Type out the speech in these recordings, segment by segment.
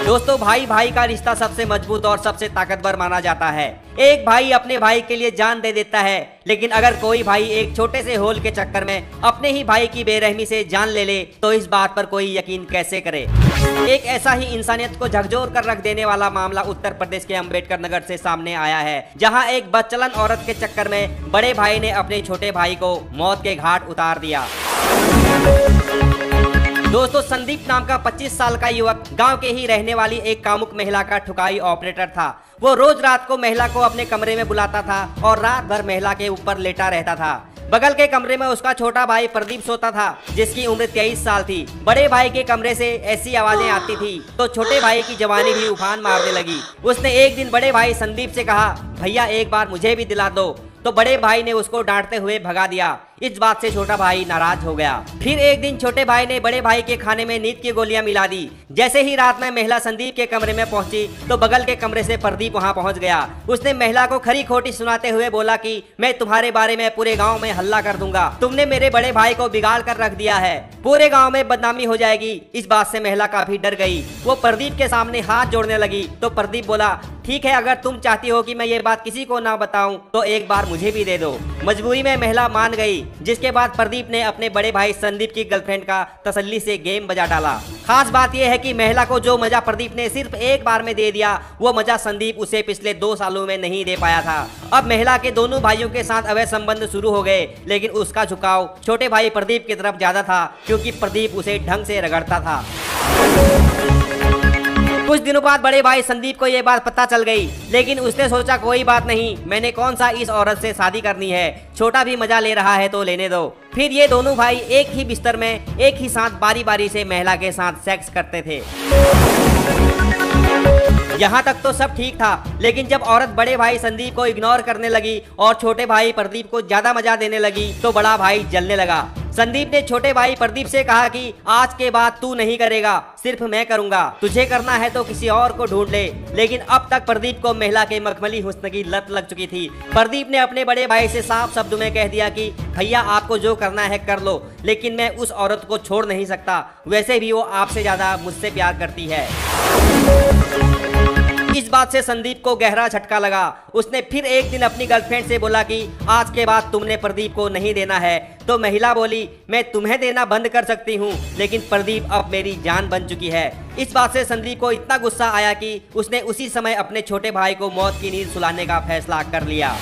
दोस्तों, भाई भाई का रिश्ता सबसे मजबूत और सबसे ताकतवर माना जाता है। एक भाई अपने भाई के लिए जान दे देता है, लेकिन अगर कोई भाई एक छोटे से होल के चक्कर में अपने ही भाई की बेरहमी से जान ले ले तो इस बात पर कोई यकीन कैसे करे। एक ऐसा ही इंसानियत को झकझोर कर रख देने वाला मामला उत्तर प्रदेश के अम्बेडकर नगर से सामने आया है, जहां एक बदचलन औरत के चक्कर में बड़े भाई ने अपने छोटे भाई को मौत के घाट उतार दिया। दोस्तों, संदीप नाम का 25 साल का युवक गांव के ही रहने वाली एक कामुक महिला का ठुकाई ऑपरेटर था। वो रोज रात को महिला को अपने कमरे में बुलाता था और रात भर महिला के ऊपर लेटा रहता था। बगल के कमरे में उसका छोटा भाई प्रदीप सोता था, जिसकी उम्र 23 साल थी। बड़े भाई के कमरे से ऐसी आवाजें आती थी तो छोटे भाई की जवानी भी उफान मारने लगी। उसने एक दिन बड़े भाई संदीप से कहा, भैया एक बार मुझे भी दिला दो, तो बड़े भाई ने उसको डांटते हुए भगा दिया। इस बात से छोटा भाई नाराज हो गया। फिर एक दिन छोटे भाई ने बड़े भाई के खाने में नींद की गोलियां मिला दी। जैसे ही रात में महिला संदीप के कमरे में पहुंची तो बगल के कमरे से प्रदीप वहां पहुंच गया। उसने महिला को खरी खोटी सुनाते हुए बोला कि मैं तुम्हारे बारे में पूरे गांव में हल्ला कर दूंगा, तुमने मेरे बड़े भाई को बिगाड़ कर रख दिया है, पूरे गाँव में बदनामी हो जाएगी। इस बात से महिला काफी डर गई। वो प्रदीप के सामने हाथ जोड़ने लगी तो प्रदीप बोला, ठीक है, अगर तुम चाहती हो कि मैं ये बात किसी को ना बताऊं तो एक बार मुझे भी दे दो। मजबूरी में महिला मान गई, जिसके बाद प्रदीप ने अपने बड़े भाई संदीप की गर्लफ्रेंड का तसल्ली से गेम बजा डाला। खास बात यह है कि महिला को जो मजा प्रदीप ने सिर्फ एक बार में दे दिया, वो मजा संदीप उसे पिछले 2 सालों में नहीं दे पाया था। अब महिला के दोनों भाइयों के साथ अवैध संबंध शुरू हो गए, लेकिन उसका झुकाव छोटे भाई प्रदीप की तरफ ज्यादा था, क्योंकि प्रदीप उसे ढंग से रगड़ता था। कुछ दिनों बाद बड़े भाई संदीप को यह बात पता चल गई, लेकिन उसने सोचा कोई बात नहीं, मैंने कौन सा इस औरत से शादी करनी है, छोटा भी मजा ले रहा है तो लेने दो। फिर ये दोनों भाई एक ही बिस्तर में एक ही साथ बारी बारी से महिला के साथ सेक्स करते थे। यहाँ तक तो सब ठीक था, लेकिन जब औरत बड़े भाई संदीप को इग्नोर करने लगी और छोटे भाई प्रदीप को ज्यादा मजा देने लगी तो बड़ा भाई जलने लगा। संदीप ने छोटे भाई प्रदीप से कहा कि आज के बाद तू नहीं करेगा, सिर्फ मैं करूंगा, तुझे करना है तो किसी और को ढूंढ ले। लेकिन अब तक प्रदीप को महिला के मखमली हुस्न की लत लग चुकी थी। प्रदीप ने अपने बड़े भाई से साफ शब्दों में कह दिया कि भैया आपको जो करना है कर लो, लेकिन मैं उस औरत को छोड़ नहीं सकता, वैसे भी वो आपसे ज्यादा मुझसे प्यार करती है। इस बात से संदीप को गहरा झटका लगा। उसने फिर एक दिन अपनी गर्लफ्रेंड से बोला कि आज के बाद तुमने प्रदीप को नहीं देना है। तो महिला बोली, मैं तुम्हें देना बंद कर सकती हूँ, लेकिन प्रदीप अब मेरी जान बन चुकी है। इस बात से संदीप को इतना गुस्सा आया कि उसने उसी समय अपने छोटे भाई को मौत की नींद सुलाने का फैसला कर लिया।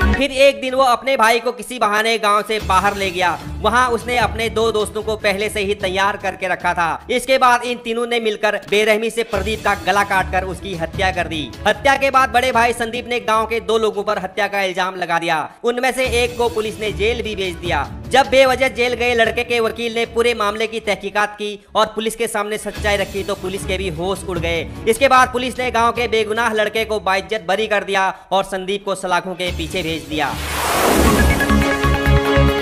फिर एक दिन वो अपने भाई को किसी बहाने गांव से बाहर ले गया। वहां उसने अपने 2 दोस्तों को पहले से ही तैयार करके रखा था। इसके बाद इन तीनों ने मिलकर बेरहमी से प्रदीप का गला काटकर उसकी हत्या कर दी। हत्या के बाद बड़े भाई संदीप ने गांव के 2 लोगों पर हत्या का इल्जाम लगा दिया। उनमें से एक को पुलिस ने जेल भी भेज दिया। जब बेवजह जेल गए लड़के के वकील ने पूरे मामले की तहकीकात की और पुलिस के सामने सच्चाई रखी तो पुलिस के भी होश उड़ गए। इसके बाद पुलिस ने गांव के बेगुनाह लड़के को बाइज्जत बरी कर दिया और संदीप को सलाखों के पीछे भेज दिया।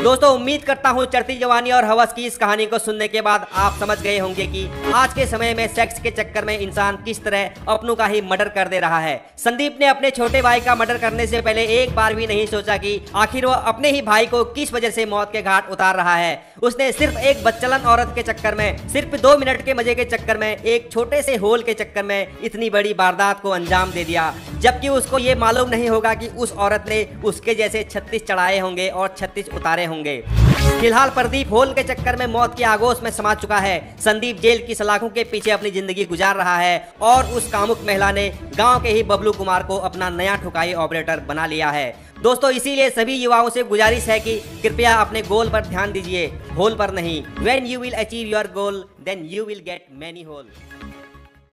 दोस्तों, उम्मीद करता हूँ चढ़ती जवानी और हवस की इस कहानी को सुनने के बाद आप समझ गए होंगे कि आज के समय में सेक्स के चक्कर में इंसान किस तरह अपनों का ही मर्डर कर दे रहा है। संदीप ने अपने छोटे भाई का मर्डर करने से पहले एक बार भी नहीं सोचा कि आखिर वो अपने ही भाई को किस वजह से मौत के घाट उतार रहा है। उसने सिर्फ एक बदचलन औरत के चक्कर में, सिर्फ 2 मिनट के मजे के चक्कर में, एक छोटे से होल के चक्कर में इतनी बड़ी वारदात को अंजाम दे दिया, जबकि उसको ये मालूम नहीं होगा कि उस औरत ने उसके जैसे 36 चढ़ाए होंगे और 36 उतारे होंगे। फिलहाल प्रदीप होल के चक्कर में मौत की आगोश में समा चुका है। संदीप जेल की सलाखों के पीछे अपनी जिंदगी गुजार रहा है और उस कामुक महिला ने गांव के ही बबलू कुमार को अपना नया ठुकाई ऑपरेटर बना लिया है। दोस्तों, इसीलिए सभी युवाओं से गुजारिश है कि कृपया अपने गोल पर ध्यान दीजिए, होल पर नहीं। When you will achieve your goal, then you will get many holes.